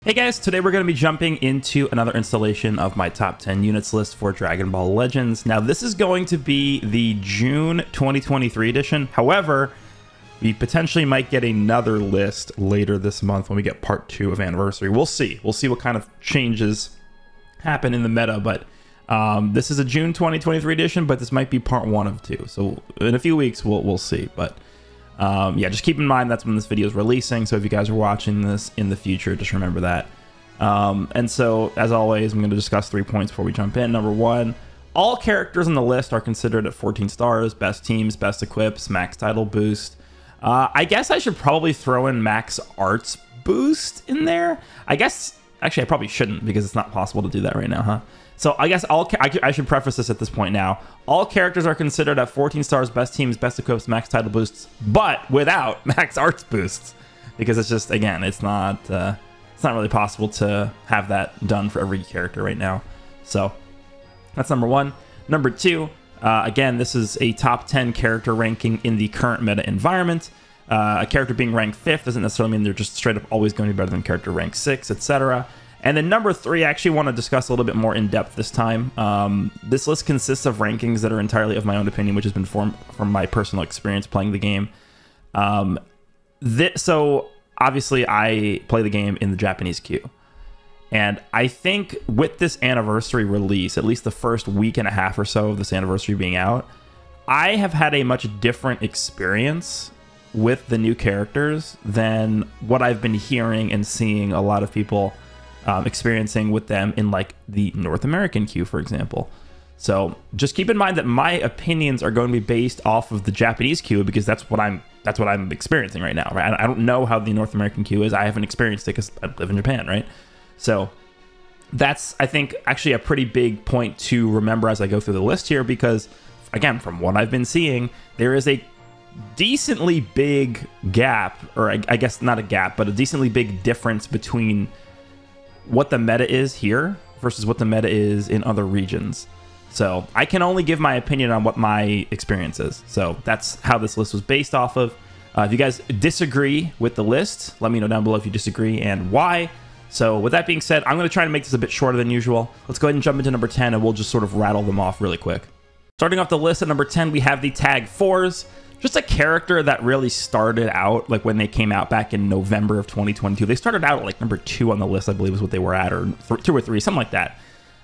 Hey guys, today we're going to be jumping into another installation of my top 10 units list for Dragon Ball Legends. Now this is going to be the June 2023 edition. However, we potentially might get another list later this month when we get part 2 of Anniversary. We'll see. We'll see what kind of changes happen in the meta, but this is a June 2023 edition, but this might be part 1 of 2. So in a few weeks, we'll see. But yeah, just keep in mind that's when this video is releasing. So if you guys are watching this in the future, just remember that. And so, as always, I'm going to discuss 3 points before we jump in. Number 1, all characters on the list are considered at 14 stars, best teams, best equips, max title boost. I guess I should probably throw in max arts boost in there. I guess, actually, I probably shouldn't because it's not possible to do that right now, huh? So I guess I should preface this at this point now. All characters are considered at 14 stars, best teams, best equips, max title boosts, but without max arts boosts, because it's just, again, it's not really possible to have that done for every character right now. So that's number 1. Number 2, again, this is a top 10 character ranking in the current meta environment. A character being ranked 5th doesn't necessarily mean they're just straight up always going to be better than character ranked 6, etc. And then number 3, I actually want to discuss a little bit more in depth this time. This list consists of rankings that are entirely of my own opinion, which has been formed from my personal experience playing the game. So obviously I play the game in the Japanese queue. And I think with this anniversary release, at least the first week and a half or so of this anniversary being out, I have had a much different experience with the new characters than what I've been hearing and seeing a lot of people experiencing with them in like the North American queue, for example. So just keep in mind that my opinions are going to be based off of the Japanese queue because that's what I'm experiencing right now, right? I don't know how the North American queue is. I haven't experienced it because I live in Japan, right? So that's, I think, actually a pretty big point to remember as I go through the list here because, again, from what I've been seeing, there is a decently big gap, or I guess not a gap, but a decently big difference between what the meta is here versus what the meta is in other regions. So I can only give my opinion on what my experience is. So that's how this list was based off of. If you guys disagree with the list, let me know down below if you disagree and why. So with that being said, I'm going to try to make this a bit shorter than usual. Let's go ahead and jump into number 10 and we'll just sort of rattle them off really quick. Starting off the list at number 10, we have the Tag 4s. Just a character that really started out like when they came out back in November of 2022. They started out at like number 2 on the list, I believe is what they were at, or 2 or 3, something like that.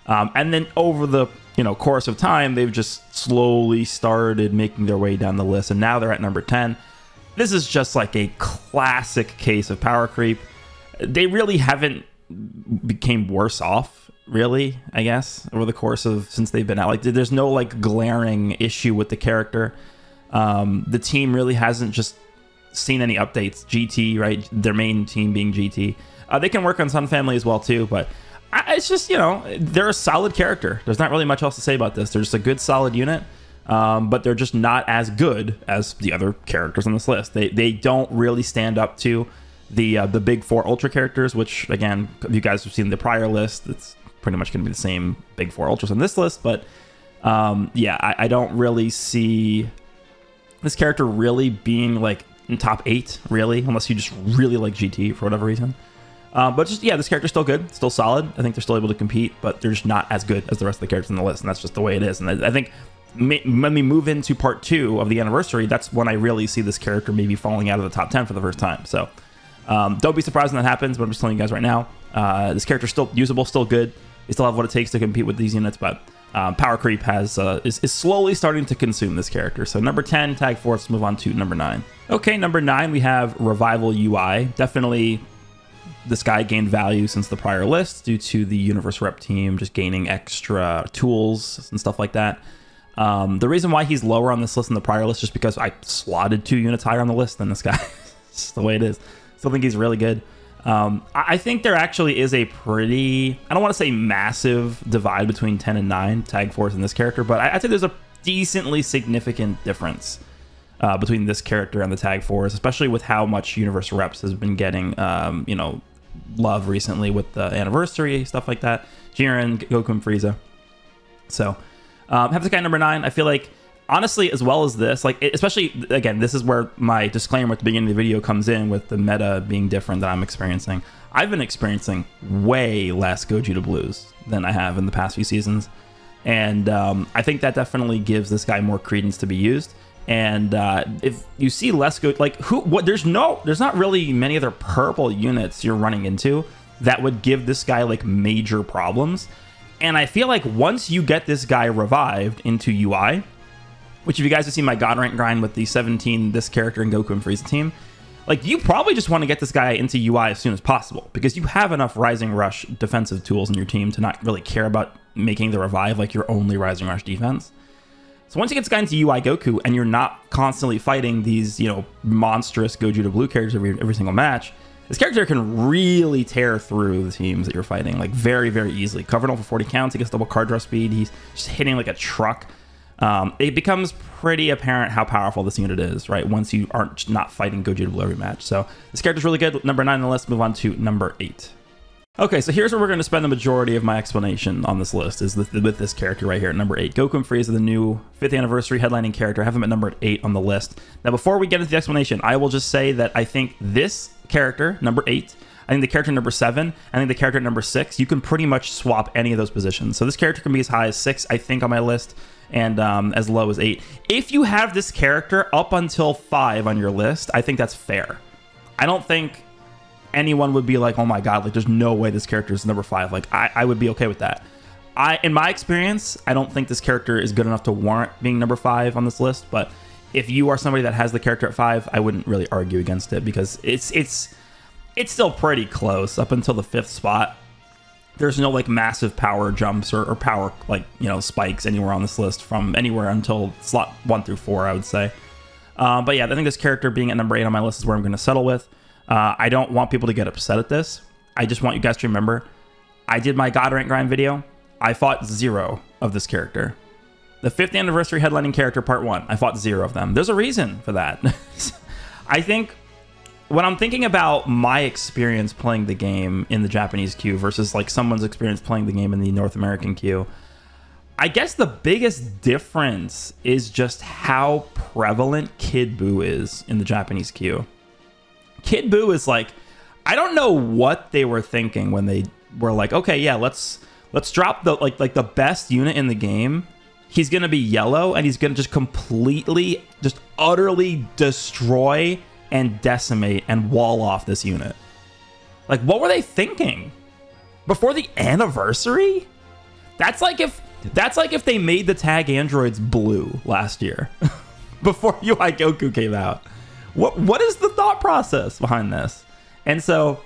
And then over the course of time, they've just slowly started making their way down the list, and now they're at number 10. This is just like a classic case of power creep. They really haven't became worse off, really, I guess, over the course of since they've been out. Like, there's no like glaring issue with the character. The team really hasn't just seen any updates. GT, right? Their main team being GT. They can work on Sun Family as well too, but it's just, they're a solid character. There's not really much else to say about this. They're just a good, solid unit, but they're just not as good as the other characters on this list. They don't really stand up to the big 4 Ultra characters, which, again, if you guys have seen the prior list, it's pretty much going to be the same big 4 Ultras on this list. But yeah, I don't really see this character really being like in top 8, really, unless you just really like GT for whatever reason. But just, yeah, this character's still good, still solid. I think they're still able to compete, but they're just not as good as the rest of the characters on the list, and that's just the way it is. And I think when we move into part 2 of the anniversary, that's when I really see this character maybe falling out of the top 10 for the first time. So don't be surprised when that happens, but I'm just telling you guys right now, this character's still usable, still good. They still have what it takes to compete with these units, but power creep is slowly starting to consume this character. So number 10, Tag 4, let's move on to number 9. Okay, number 9, we have Revival UI. Definitely this guy gained value since the prior list due to the Universe Rep team just gaining extra tools and stuff like that. The reason why he's lower on this list than the prior list is just because I slotted 2 units higher on the list than this guy. It's just the way it is. Still think he's really good. I think there actually is a pretty, I don't want to say massive divide between 10 and 9 Tag 4s and this character, but I'd say there's a decently significant difference between this character and the Tag 4s, especially with how much Universe Reps has been getting, love recently with the anniversary, stuff like that. Jiren, Goku, and Frieza. So have this guy number 9. I feel like honestly, as well as this, like, especially, again, this is where my disclaimer at the beginning of the video comes in with the meta being different that I'm experiencing. I've been experiencing way less Goji to blues than I have in the past few seasons. And I think that definitely gives this guy more credence to be used. And if you see less Goji, like, there's not really many other purple units you're running into that would give this guy like major problems. And I feel like once you get this guy revived into UI, which if you guys have seen my God rank grind with the 17, this character and Goku and Frieza team, like, you probably just want to get this guy into UI as soon as possible because you have enough Rising Rush defensive tools in your team to not really care about making the revive like your only Rising Rush defense. So once you get this guy into UI Goku and you're not constantly fighting these, you know, monstrous Goju to blue characters every single match, this character can really tear through the teams that you're fighting, like, very, very easily. Covering over 40 counts, he gets double card draw speed, he's just hitting like a truck. It becomes pretty apparent how powerful this unit is, right? Once you aren't not fighting Goji to blue every match. So this character's really good. Number 9 on the list. Move on to number 8. Okay, so here's where we're going to spend the majority of my explanation on this list, is with this character right here at number 8. Goku and Frieza, the new 5th anniversary headlining character. I have him at number 8 on the list. Now, before we get into the explanation, I will just say that I think this character, number 8, I think the character number 7, I think the character number 6, you can pretty much swap any of those positions. So this character can be as high as 6, I think, on my list, and as low as 8. If you have this character up until 5 on your list, I think that's fair. I don't think anyone would be like, oh my god, like, there's no way this character is number 5. Like, I would be okay with that. In my experience, I don't think this character is good enough to warrant being number 5 on this list, but if you are somebody that has the character at 5, I wouldn't really argue against it because it's still pretty close up until the 5th spot. There's no like massive power jumps or power, like, you know, spikes anywhere on this list from anywhere until slot 1 through 4, I would say. But yeah, I think this character being at number 8 on my list is where I'm going to settle with. I don't want people to get upset at this. I just want you guys to remember, I did my God rank grind video. I fought 0 of this character. The 5th anniversary headlining character part 1, I fought 0 of them. There's a reason for that. I think when I'm thinking about my experience playing the game in the Japanese queue versus like someone's experience playing the game in the North American queue, I guess the biggest difference is just how prevalent Kid Buu is in the Japanese queue. Kid Buu is like, I don't know what they were thinking when they were like, okay, yeah, let's drop the like the best unit in the game. He's gonna be yellow and he's gonna just completely, just utterly destroy and decimate and wall off this unit. Like, what were they thinking? Before the anniversary? That's like if they made the tag androids blue last year. Before UI Goku came out. What is the thought process behind this? And so,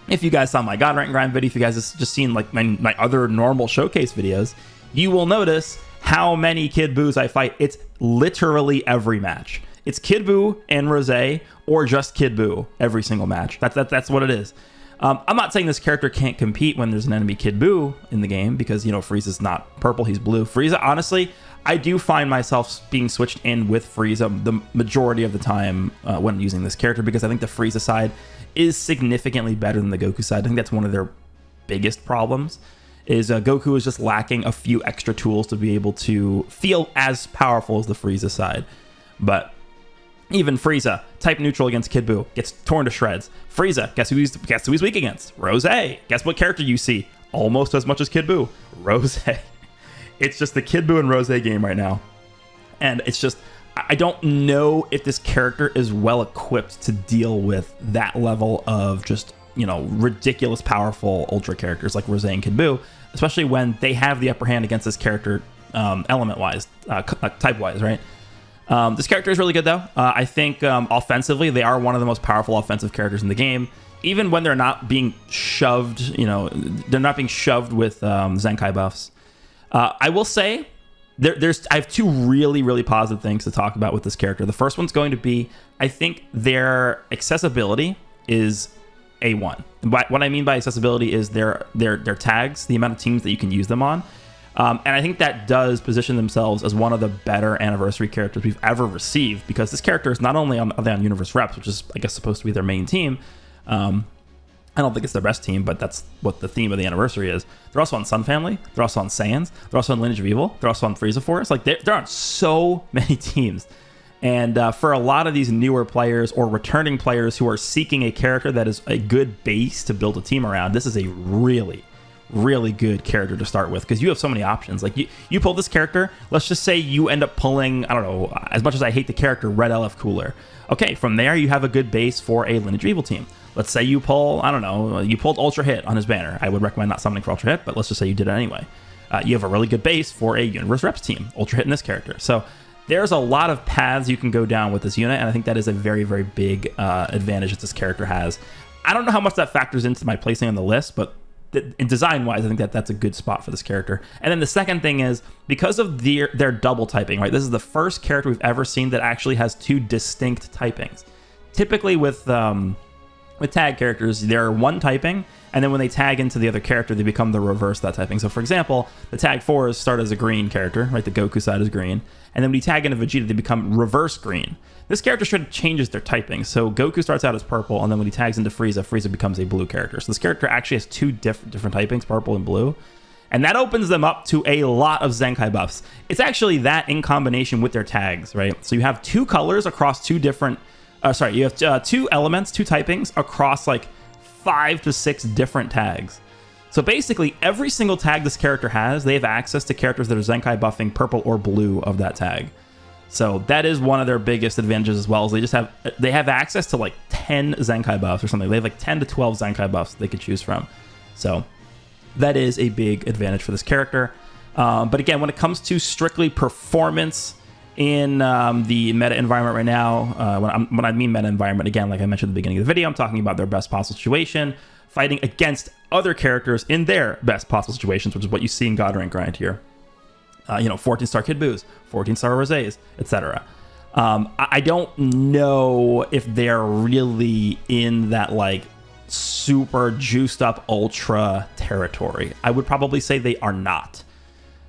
if you guys saw my God rank grind video, if you guys have just seen like my other normal showcase videos, you will notice how many Kid Buus I fight. It's literally every match. It's Kid Buu and Rosé, or just Kid Buu every single match. That's what it is. I'm not saying this character can't compete when there's an enemy Kid Buu in the game, because, you know, Frieza's not purple, he's blue. Frieza, honestly, I do find myself being switched in with Frieza the majority of the time when using this character, because I think the Frieza side is significantly better than the Goku side. I think that's one of their biggest problems, is Goku is just lacking a few extra tools to be able to feel as powerful as the Frieza side. But even Frieza, type neutral against Kid Buu, gets torn to shreds. Frieza, guess who he's weak against? Rosé. Guess what character you see almost as much as Kid Buu? Rosé. It's just the Kid Buu and Rosé game right now. And it's just, I don't know if this character is well equipped to deal with that level of just, you know, ridiculous powerful ultra characters like Rosé and Kid Buu, especially when they have the upper hand against this character element-wise, type-wise, right? This character is really good, though. I think offensively, they are one of the most powerful offensive characters in the game. Even when they're not being shoved, you know, they're not being shoved with Zenkai buffs. I will say, I have two really, really positive things to talk about with this character. The first one's going to be, I think their accessibility is A1. What I mean by accessibility is their tags, the amount of teams that you can use them on. And I think that does position themselves as one of the better anniversary characters we've ever received, because this character is not only on Universe Reps, which is, I guess, supposed to be their main team, I don't think it's the best team, but that's what the theme of the anniversary is. They're also on Sun Family. They're also on Saiyans. They're also on Lineage of Evil. They're also on Frieza Force. Like, they're on so many teams. And for a lot of these newer players or returning players who are seeking a character that is a good base to build a team around, this is a really, really good character to start with, because you have so many options. Like, you pull this character, let's just say you end up pulling, I don't know, as much as I hate the character, Red LF Cooler. Okay, from there you have a good base for a Lineage of Evil team. Let's say you pull, I don't know, you pulled Ultra Hit on his banner. I would recommend not summoning for Ultra Hit, but let's just say you did it anyway. You have a really good base for a Universe Reps team, Ultra Hit in this character. So there's a lot of paths you can go down with this unit, and I think that is a very, very big advantage that this character has. I don't know how much that factors into my placing on the list, but design-wise, I think that that's a good spot for this character. And then the second thing is, because of their double typing, right? This is the first character we've ever seen that actually has two distinct typings. Typically with tag characters, they're one typing, and then when they tag into the other character, they become the reverse of that typing. So for example, the tag 4s start as a green character, right? The Goku side is green. And then when you tag into Vegeta, they become reverse green. This character should changes their typing. So Goku starts out as purple, and then when he tags into Frieza, Frieza becomes a blue character. So this character actually has two different typings, purple and blue. And that opens them up to a lot of Zenkai buffs. It's actually that in combination with their tags, right? So you have two colors across two different... you have two elements, two typings across like 5 to 6 different tags. So basically, every single tag this character has, they have access to characters that are Zenkai buffing purple or blue of that tag. So that is one of their biggest advantages as well, is they have access to like 10 Zenkai buffs or something. They have like 10 to 12 Zenkai buffs they could choose from. So that is a big advantage for this character. But again, when it comes to strictly performance in the meta environment right now, when I mean meta environment, again, like I mentioned at the beginning of the video, I'm talking about their best possible situation, fighting against other characters in their best possible situations, which is what you see in God Rank Grind here. 14-star Kid Boos, 14-star Rosés, etc. I don't know if they're really in that like super juiced up ultra territory. I would probably say they are not.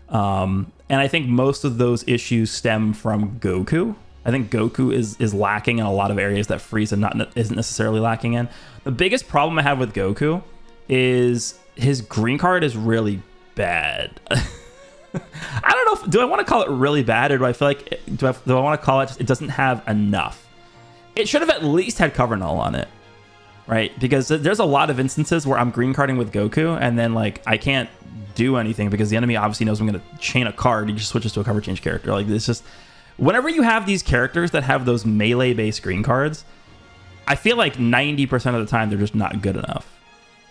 And I think most of those issues stem from Goku. I think Goku is lacking in a lot of areas that Frieza isn't necessarily lacking in. The biggest problem I have with Goku is his green card is really bad. I don't know, do I want to call it really bad, or do I feel like, do I want to call it, it doesn't have enough? It should have at least had Cover Null on it, right? Because there's a lot of instances where I'm green carding with Goku, and then like I can't do anything because the enemy obviously knows I'm going to chain a card. He just switches to a cover change character. Like, it's just, whenever you have these characters that have those melee based green cards, I feel like 90% of the time they're just not good enough.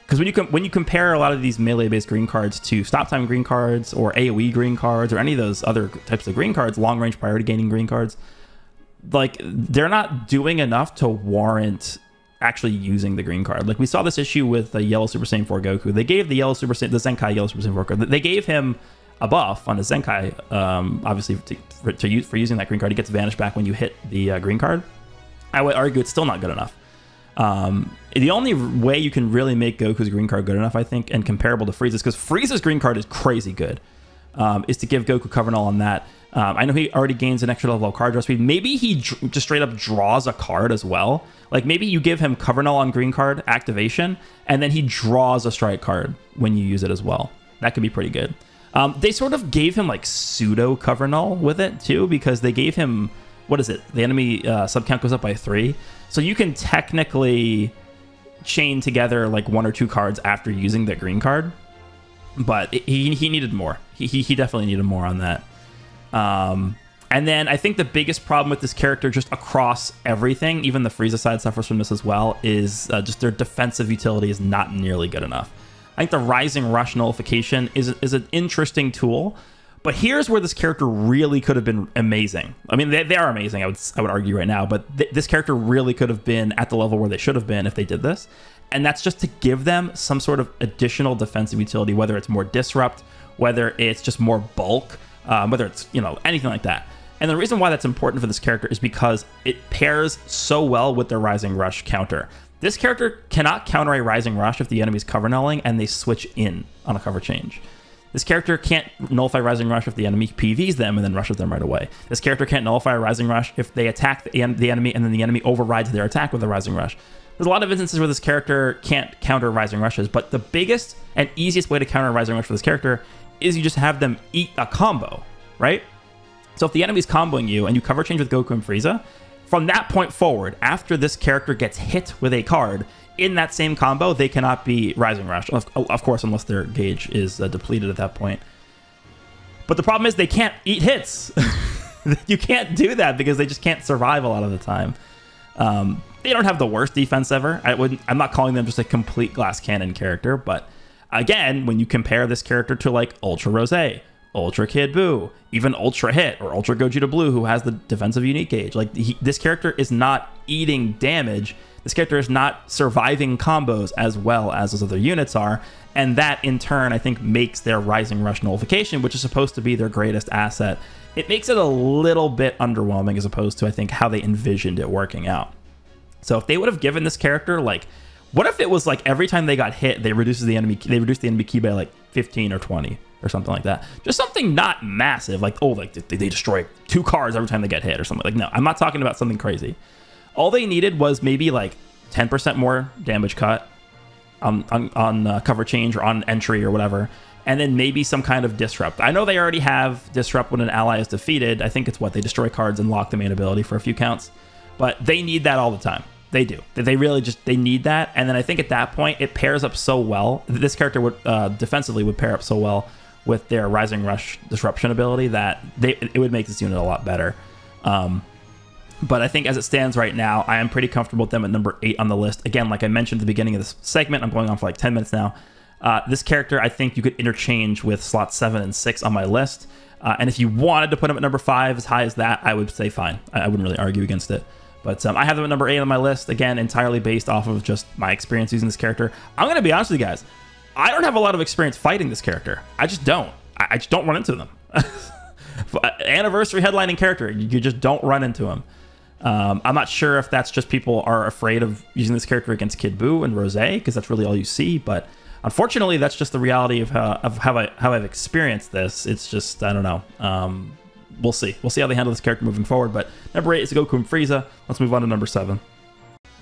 Because when you compare a lot of these melee based green cards to stop time green cards or AoE green cards or any of those other types of green cards, long range priority gaining green cards, like they're not doing enough to warrant actually using the green card. Like we saw this issue with the Yellow Super Saiyan 4 Goku. They gave the Zenkai Yellow Super Saiyan 4 Goku, they gave him a buff on his Zenkai, obviously for using that green card. He gets Vanish back when you hit the green card. I would argue it's still not good enough. The only way you can really make Goku's green card good enough, I think, and comparable to Frieza's, because Frieza's green card is crazy good, is to give Goku Cover Null on that. I know he already gains an extra level of card draw speed. Maybe he just straight up draws a card as well. Like maybe you give him Cover Null on green card activation, and then he draws a strike card when you use it as well. That could be pretty good. They sort of gave him like pseudo Cover Null with it too, because they gave him, what is it? The enemy sub count goes up by 3. So you can technically chain together like 1 or 2 cards after using that green card. But he needed more. He definitely needed more on that. And then I think the biggest problem with this character just across everything, even the Frieza side suffers from this as well, is just their defensive utility is not nearly good enough. I think the Rising Rush nullification is an interesting tool, but here's where this character really could have been amazing. I mean, they are amazing, I would argue right now, but this character really could have been at the level where they should have been if they did this. And that's just to give them some sort of additional defensive utility, whether it's more disrupt, whether it's just more bulk, whether it's, anything like that. And the reason why that's important for this character is because it pairs so well with their Rising Rush counter. This character cannot counter a Rising Rush if the enemy's cover nulling and they switch in on a cover change. This character can't nullify Rising Rush if the enemy PVs them and then rushes them right away. This character can't nullify a Rising Rush if they attack the enemy and then the enemy overrides their attack with a Rising Rush. There's a lot of instances where this character can't counter Rising Rushes, but the biggest and easiest way to counter Rising Rush for this character is you just have them eat a combo, right? So if the enemy's comboing you and you cover change with Goku and Frieza, from that point forward, after this character gets hit with a card, in that same combo, they cannot be Rising Rush. Of course, unless their gauge is depleted at that point. But the problem is they can't eat hits. You can't do that because they just can't survive a lot of the time. They don't have the worst defense ever. I'm not calling them just a complete glass cannon character, but again, when you compare this character to like Ultra Rose, Ultra Kid Buu, even Ultra Hit or Ultra Gogeta Blue, who has the defensive unique gauge, like this character is not eating damage. This character is not surviving combos as well as those other units are, and that in turn I think makes their Rising Rush nullification, which is supposed to be their greatest asset, it makes it a little bit underwhelming as opposed to I think how they envisioned it working out. So if they would have given this character like, what if it was like every time they got hit, they reduced the enemy key by like 15 or 20 or something like that. Just something not massive, like, oh, like they destroy 2 cards every time they get hit or something. Like, no, I'm not talking about something crazy. All they needed was maybe like 10% more damage cut on cover change or on entry or whatever, and then maybe some kind of disrupt. I know they already have disrupt when an ally is defeated. I think it's what they destroy cards and lock the main ability for a few counts, but they need that all the time. They do. They really just, they need that. And then I think at that point, it pairs up so well. This character would defensively would pair up so well with their Rising Rush disruption ability that it would make this unit a lot better. But I think as it stands right now, I am pretty comfortable with them at number 8 on the list. Again, like I mentioned at the beginning of this segment, I'm going on for like 10 minutes now. This character, I think you could interchange with slot 7 and 6 on my list. And if you wanted to put him at number 5, as high as that, I would say fine. I wouldn't really argue against it. But I have them at number 8 on my list, again, entirely based off of just my experience using this character. I'm going to be honest with you guys. I don't have a lot of experience fighting this character. I just don't. I just don't run into them. Anniversary headlining character, you just don't run into him. I'm not sure if that's just people are afraid of using this character against Kid Buu and Rose, because that's really all you see. But unfortunately, that's just the reality of how I've experienced this. It's just, I don't know. We'll see. We'll see how they handle this character moving forward. But number 8 is Goku and Frieza. Let's move on to number 7.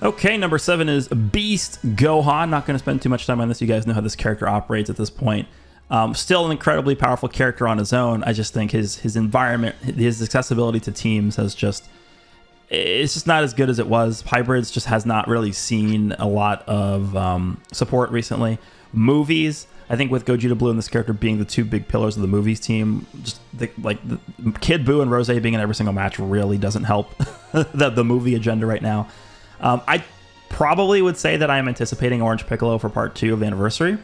Okay, number 7 is Beast Gohan. Not going to spend too much time on this. You guys know how this character operates at this point. Still an incredibly powerful character on his own. I just think his environment, his accessibility to teams has just... it's just not as good as it was. Hybrids just has not really seen a lot of support recently. Movies, I think with Gogeta Blue and this character being the 2 big pillars of the movies team, just the Kid Buu and Rose being in every single match really doesn't help the movie agenda right now. I probably would say that I am anticipating Orange Piccolo for part 2 of the anniversary.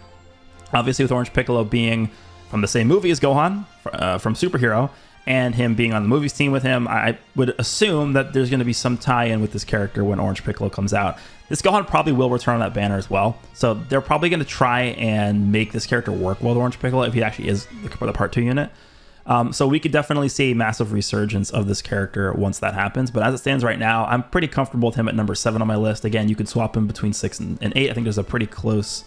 Obviously with Orange Piccolo being from the same movie as Gohan, from Superhero, and him being on the movies team with him, I would assume that there's going to be some tie-in with this character when Orange Piccolo comes out. This Gohan probably will return on that banner as well, so they're probably going to try and make this character work well with Orange Piccolo if he actually is the part 2 unit. So we could definitely see a massive resurgence of this character once that happens, but as it stands right now, I'm pretty comfortable with him at number 7 on my list. Again, you could swap him between 6 and 8. I think there's a pretty close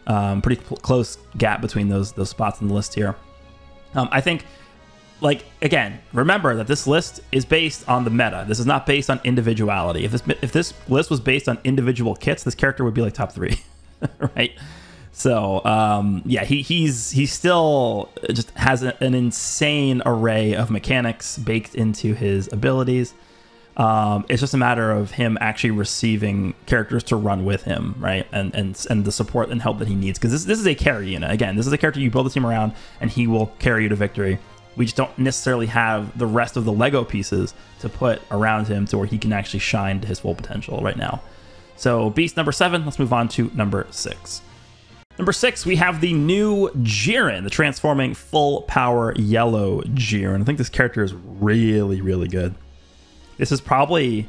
gap between those spots in the list here. I think... like, again, remember that this list is based on the meta. This is not based on individuality. If this list was based on individual kits, this character would be like top 3, right? So, yeah, he still just has an insane array of mechanics baked into his abilities. It's just a matter of him actually receiving characters to run with him, right? And the support and help that he needs. Because this is a carry unit. Again, this is a character you build the team around, and he will carry you to victory. We just don't necessarily have the rest of the Lego pieces to put around him to where he can actually shine to his full potential right now. So Beast number 7, let's move on to number 6. Number 6, we have the new Jiren, the transforming full power yellow Jiren. I think this character is really, really good. This is probably...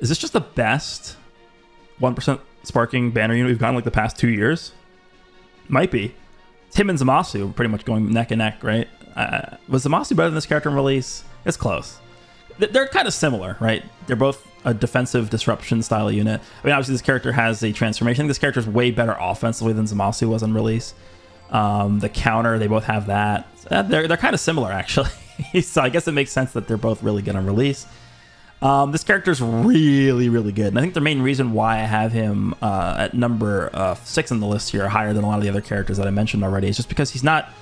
is this just the best 1% sparking banner unit we've gotten like the past 2 years? Might be. Him and Zamasu pretty much going neck and neck, right? Was Zamasu better than this character in release? It's close. They're kind of similar, right? They're both a defensive disruption style unit. I mean, obviously this character has a transformation. I think this character is way better offensively than Zamasu was in release. The counter, they both have that. They're kind of similar, actually. So I guess it makes sense that they're both really good on release. This character's really, really good. And I think the main reason why I have him at number 6 on the list here, higher than a lot of the other characters that I mentioned already, is just because he's not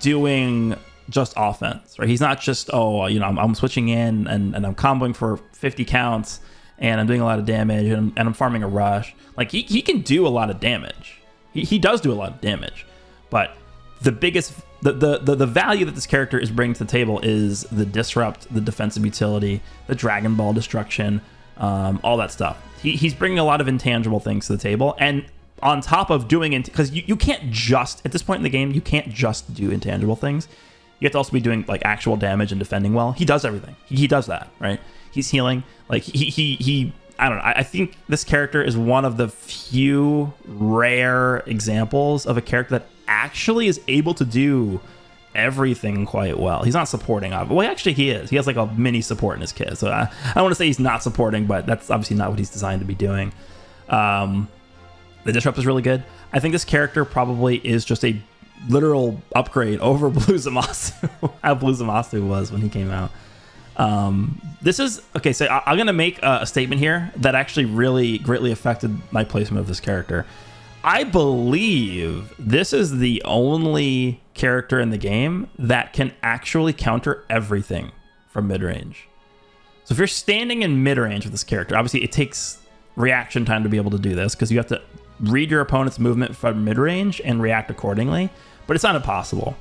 doing just offense, right? He's not just, I'm switching in and I'm comboing for 50 counts and I'm doing a lot of damage and I'm farming a rush. Like, he can do a lot of damage. He does do a lot of damage. But the biggest... The value that this character is bringing to the table is the disrupt, the defensive utility, the Dragon Ball destruction, all that stuff. He's bringing a lot of intangible things to the table, and on top of doing it, because you can't just, at this point in the game, you can't just do intangible things. You have to also be doing like actual damage and defending well. He does everything. He does that, right? He's healing. Like he I don't know. I think this character is one of the few rare examples of a character that actually is able to do everything quite well. He's not supporting, well, actually he is. He has like a mini support in his kit, so I don't want to say he's not supporting, but that's obviously not what he's designed to be doing. The disrupt is really good. I think this character probably is just a literal upgrade over Blue Zamasu, how Blue Zamasu was when he came out. This is okay, so I'm gonna make a statement here that actually really greatly affected my placement of this character. I believe this is the only character in the game that can actually counter everything from mid-range. So if you're standing in mid-range with this character, obviously it takes reaction time to be able to do this because you have to read your opponent's movement from mid-range and react accordingly, but it's not impossible.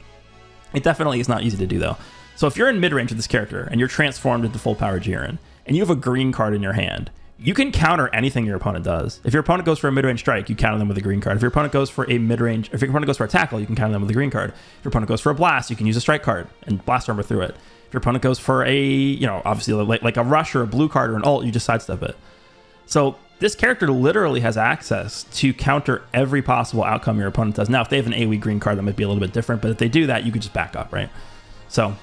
It definitely is not easy to do though. So if you're in mid-range with this character and you're transformed into full power Jiren and you have a green card in your hand, you can counter anything your opponent does. If your opponent goes for a mid-range strike, you counter them with a green card. If your opponent goes for a mid-range, if your opponent goes for a tackle, you can counter them with a green card. If your opponent goes for a blast, you can use a strike card and blast armor through it. If your opponent goes for a, obviously like a rush or a blue card or an ult, you just sidestep it. So this character literally has access to counter every possible outcome your opponent does. Now, if they have an AoE green card, that might be a little bit different, but if they do that, you could just back up, right? So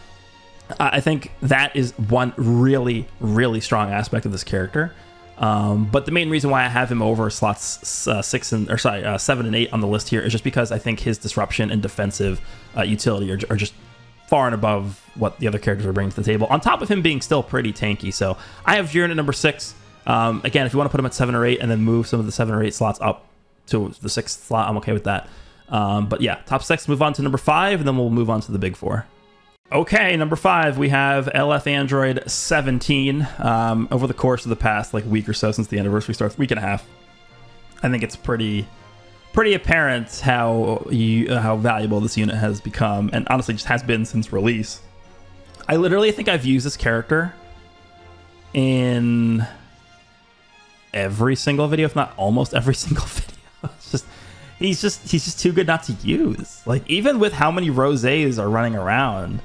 I think that is one really, really strong aspect of this character. But the main reason why I have him over slots 7 and 8 on the list here is just because I think his disruption and defensive utility are just far and above what the other characters are bringing to the table, on top of him being still pretty tanky. So I have Jiren at number 6. Again, if you want to put him at 7 or 8 and then move some of the 7 or 8 slots up to the 6th slot, I'm okay with that. But yeah, top 6, move on to number 5, and then we'll move on to the big 4. Okay, number 5, we have LF Android 17. Over the course of the past week or so since the anniversary starts, week and a half, I think it's pretty apparent how valuable this unit has become, and honestly just has been since release. I literally think I've used this character in every single video, if not almost every single video. He's just too good not to use. Like, even with how many Rosés are running around,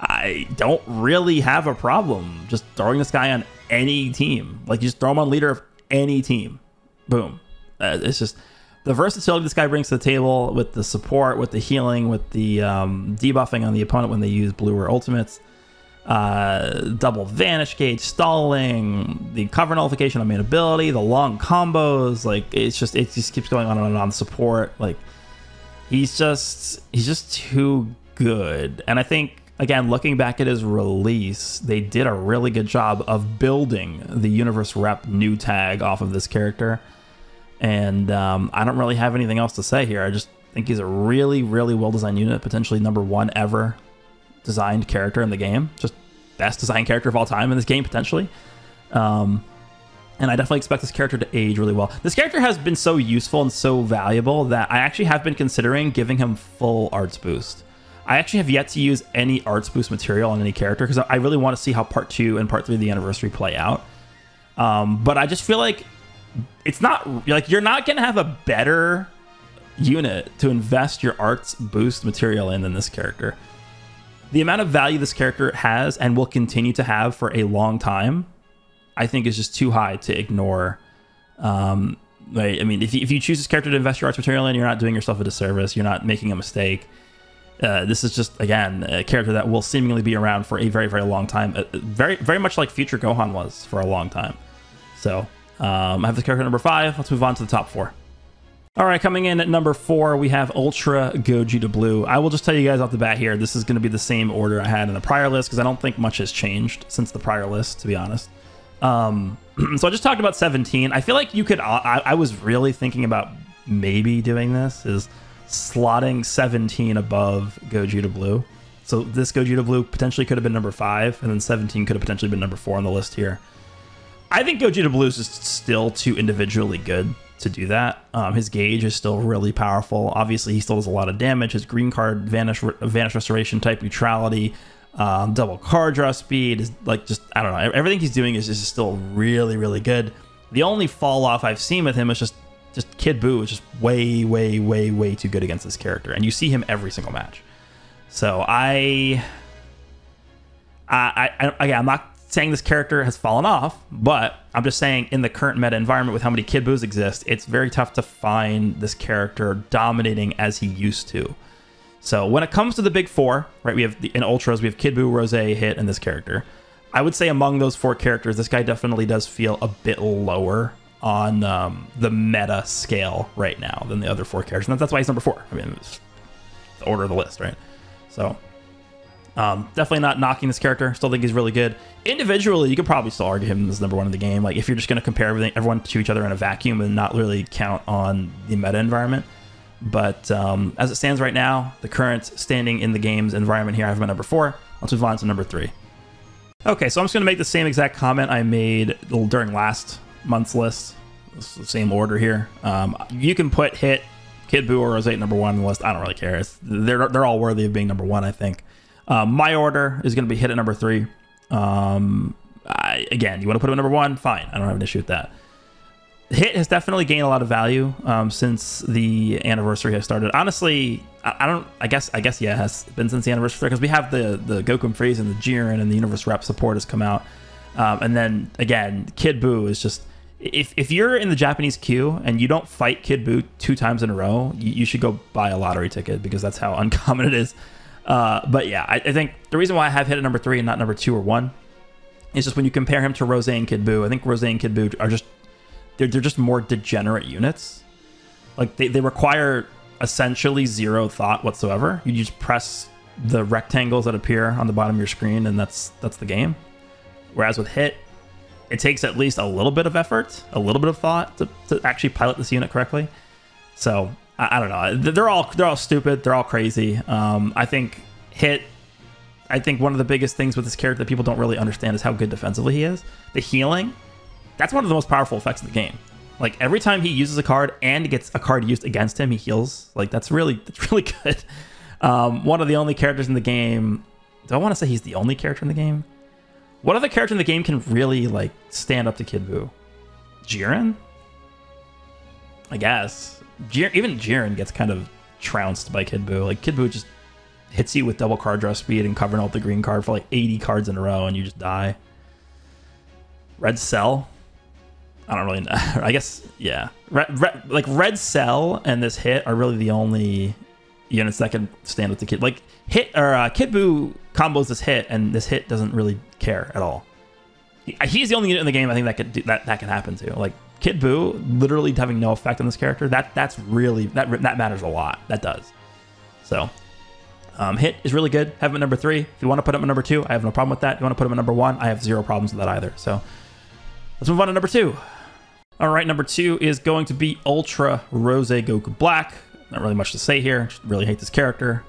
I don't really have a problem just throwing this guy on any team. Like, you just throw him on leader of any team. Boom. It's just the versatility this guy brings to the table with the support, with the healing, with the debuffing on the opponent when they use blue or ultimates, double vanish gauge, stalling, the cover nullification on main ability, the long combos. Like, it just keeps going on and on. Support, like, he's just too good. And I think, again, looking back at his release, they did a really good job of building the Universe Rep new tag off of this character. And I don't really have anything else to say here. I just think he's a really, really well-designed unit, potentially number 1 ever designed character in the game. Just best designed character of all time in this game, potentially. And I definitely expect this character to age really well. This character has been so useful and so valuable that I actually have been considering giving him full arts boost. I actually have yet to use any arts boost material on any character because I really want to see how part 2 and part 3 of the anniversary play out. But I just feel like it's not like you're not going to have a better unit to invest your arts boost material in than this character. The amount of value this character has and will continue to have for a long time, I think, is just too high to ignore. Right? I mean, if you choose this character to invest your arts material in, you're not doing yourself a disservice. You're not making a mistake. This is just, again, a character that will seemingly be around for a very, very long time. Very, very much like Future Gohan was for a long time. So I have this character number 5. Let's move on to the top 4. All right, coming in at number 4, we have Ultra Gogeta Blue. I will just tell you guys off the bat here, this is going to be the same order I had in the prior list because I don't think much has changed since the prior list, to be honest. So I just talked about 17. I feel like you could, I was really thinking about maybe doing this, is slotting 17 above Gogeta Blue. So this Gogeta Blue potentially could have been number 5, and then 17 could have potentially been number 4 on the list here. I think Gogeta Blue is just still too individually good to do that. His gauge is still really powerful. Obviously, he still does a lot of damage. His green card, vanish restoration, type neutrality, double card draw speed is like just, I don't know. Everything he's doing is just still really, really good. The only fall off I've seen with him is just Kid Buu is just way, way, way, way too good against this character, and you see him every single match. So again, I'm not saying this character has fallen off, but I'm just saying in the current meta environment with how many Kid Buus exist, it's very tough to find this character dominating as he used to. So when it comes to the big 4, right, we have in Ultras, we have Kid Buu, Rose, Hit, and this character. I would say among those 4 characters, this guy definitely does feel a bit lower on the meta scale right now than the other 4 characters. And that's why he's number 4. I mean, it's the order of the list, right? So definitely not knocking this character. Still think he's really good. Individually, you could probably still argue him as number 1 in the game. Like if you're just going to compare everyone to each other in a vacuum and not really count on the meta environment. But as it stands right now, the current standing in the game's environment here, I have him at number 4. Let's move on to number 3. Okay, so I'm just going to make the same exact comment I made during last month's list. It's the same order here. You can put Hit, Kid Buu, or Rose at number 1 on the list. I don't really care. They're all worthy of being number 1, I think. My order is going to be Hit at number 3. Again, you want to put him at number 1? Fine. I don't have an issue with that. Hit has definitely gained a lot of value since the anniversary has started. Honestly, I guess yeah, it has been since the anniversary because we have the Goku and Frieza and the Jiren and the Universe Rep support has come out. And then again, Kid Buu is just, if you're in the Japanese queue and you don't fight Kid Buu 2 times in a row, you should go buy a lottery ticket because that's how uncommon it is. But yeah, I think the reason why I have Hit at number 3 and not number 2 or 1 is just when you compare him to Rose and Kid Buu. I think Rose and Kid Buu are just, they're just more degenerate units. Like they require essentially 0 thought whatsoever. You just press the rectangles that appear on the bottom of your screen and that's the game. Whereas with Hit, it takes at least a little bit of effort, a little bit of thought to actually pilot this unit correctly. So I don't know. They're all stupid. They're all crazy. I think Hit, I think one of the biggest things with this character that people don't really understand is how good defensively he is. The healing, that's one of the most powerful effects of the game. Like every time he uses a card and gets a card used against him, he heals. Like that's really good. One of the only characters in the game. Do I want to say he's the only character in the game? What other character in the game can really like stand up to Kid Buu? Jiren? I guess. Even Jiren gets kind of trounced by Kid Buu. Like Kid Buu just hits you with double card draw speed and covering out the green card for like 80 cards in a row and you just die. Red Cell? I don't really know. I guess, yeah. Red Cell and this Hit are really the only units that can stand up to Kid. Like Hit or Kid Buu combos this Hit and this Hit doesn't really care at all. He's the only unit in the game I think that could do, that can happen to. Like Kid Buu literally having no effect on this character, that's really that matters a lot. That does. So Hit is really good. Have him at number 3. If you want to put him at number 2, I have no problem with that. If you want to put him at number 1, I have 0 problems with that either. So let's move on to number 2. All right, number 2 is going to be Ultra Rose Goku Black. Not really much to say here. Just really hate this character.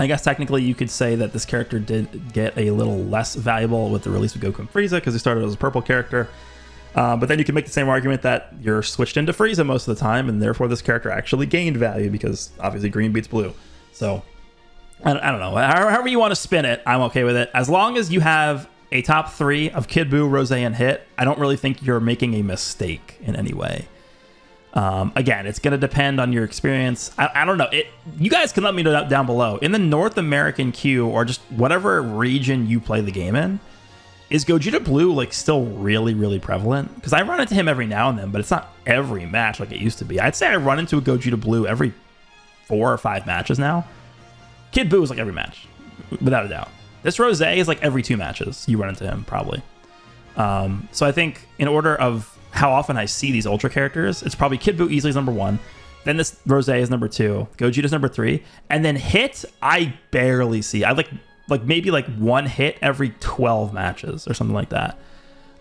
I guess technically you could say that this character did get a little less valuable with the release of Goku and Frieza because he started as a purple character. But then you can make the same argument that you're switched into Frieza most of the time, and therefore this character actually gained value because obviously green beats blue. So I don't know. However you want to spin it, I'm okay with it. As long as you have a top 3 of Kid Buu, Rose, and Hit, I don't really think you're making a mistake in any way. Again, it's going to depend on your experience. I don't know. You guys can let me know down below. In the North American queue, or just whatever region you play the game in, is Gogeta Blue like still really, really prevalent? Because I run into him every now and then, but it's not every match like it used to be. I'd say I run into a Gogeta Blue every 4 or 5 matches now. Kid Buu is like every match, without a doubt. This Rose is like every 2 matches you run into him, probably. So I think in order of how often I see these Ultra characters, it's probably Kid Buu easily is number 1. Then this Rose is number 2. Gogeta's number 3. And then hit, I barely see. I like maybe like 1 hit every 12 matches or something like that.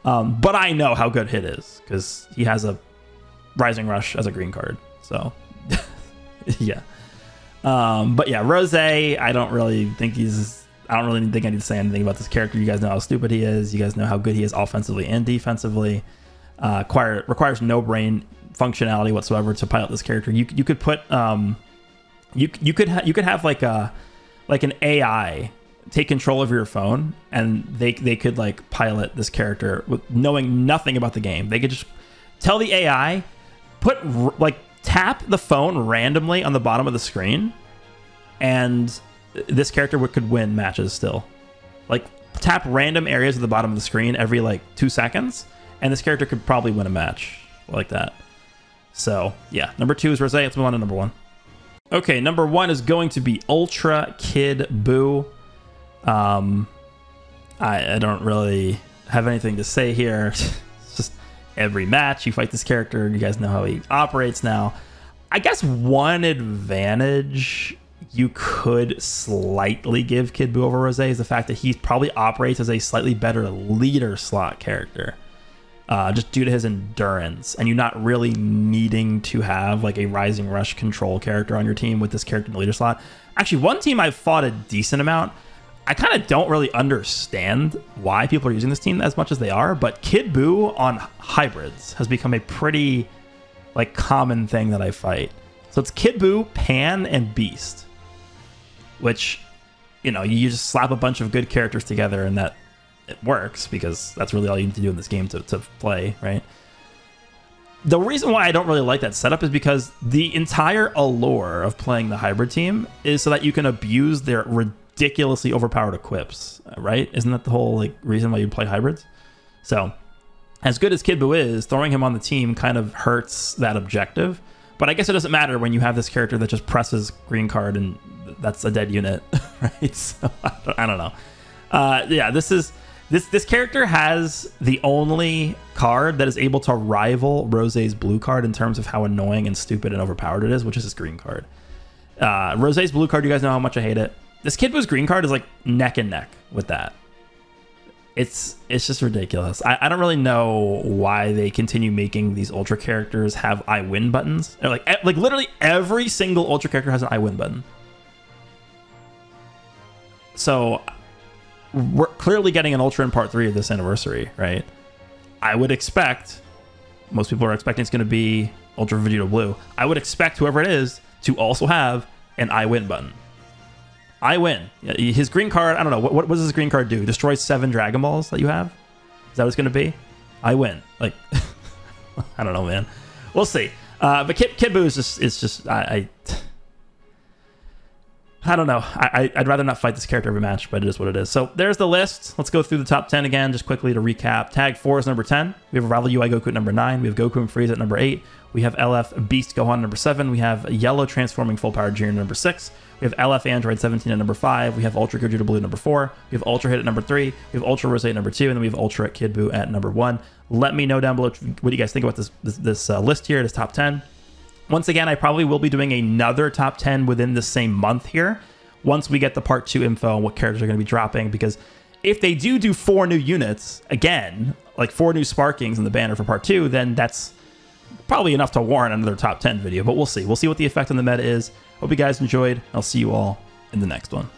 But I know how good Hit is because he has a Rising Rush as a green card. So, yeah. But yeah, Rose, I don't really think I need to say anything about this character. You guys know how stupid he is. You guys know how good he is offensively and defensively. Requires no brain functionality whatsoever to pilot this character. You could put you could have like an AI take control of your phone, and they could like pilot this character with knowing nothing about the game. They could just tell the AI, tap the phone randomly on the bottom of the screen, and this character could win matches still. Like, tap random areas at the bottom of the screen every like 2 seconds, and this character could probably win a match like that. So yeah, number 2 is Rose. Let's move on to number 1. Okay, number 1 is going to be Ultra Kid Buu. I don't really have anything to say here. It's just every match you fight this character, you guys know how he operates now. I guess one advantage you could slightly give Kid Buu over Rose is the fact that he probably operates as a slightly better leader slot character. Just due to his endurance, and you not really needing to have like a Rising Rush control character on your team with this character in the leader slot. Actually, one team I've fought a decent amount, I kind of don't really understand why people are using this team as much as they are, but Kid Buu on hybrids has become a pretty like common thing that I fight. So it's Kid Buu, Pan, and Beast, which, you know, you just slap a bunch of good characters together and that it works, because that's really all you need to do in this game to play, right? The reason why I don't really like that setup is because the entire allure of playing the hybrid team is so that you can abuse their ridiculously overpowered equips, right? Isn't that the whole like reason why you play hybrids? So as good as Kid Buu is, throwing him on the team kind of hurts that objective. But I guess it doesn't matter when you have this character that just presses green card and that's a dead unit, right? So I don't know. Yeah, this character has the only card that is able to rival Rose's blue card in terms of how annoying and stupid and overpowered it is, which is his green card. Rose's blue card, you guys know how much I hate it. This Kid Buu's green card is like neck and neck with that. It's just ridiculous. I don't really know why they continue making these Ultra characters have I win buttons. They're like literally every single Ultra character has an I win button. So we're clearly getting an Ultra in part 3 of this anniversary, right? I would expect, most people are expecting it's going to be Ultra Vegeta Blue. I would expect whoever it is to also have an I win button. I win. His green card, I don't know. What does his green card do? Destroys 7 Dragon Balls that you have? Is that what it's going to be? I win. Like, I don't know, man. We'll see. But Kid Buu is just I don't know. I'd rather not fight this character every match, but it is what it is. So there's the list. Let's go through the top 10 again, just quickly to recap. Tag 4 is number 10. We have Rival UI Goku at number 9. We have Goku and Frieza at number 8. We have LF Beast Gohan at number 7. We have Yellow Transforming Full Power Junior at number 6. We have LF Android 17 at number 5. We have Ultra Gogeta Blue at number 4. We have Ultra Hit at number 3. We have Ultra Rose at number 2. And then we have Ultra Kid Buu at number 1. Let me know down below what you guys think about this list here, this top 10. Once again, I probably will be doing another top 10 within the same month here, once we get the part 2 info on what characters are going to be dropping, because if they do 4 new units, again, like 4 new Sparkings in the banner for part 2, then that's probably enough to warrant another top 10 video, but we'll see. We'll see what the effect on the meta is. Hope you guys enjoyed. I'll see you all in the next one.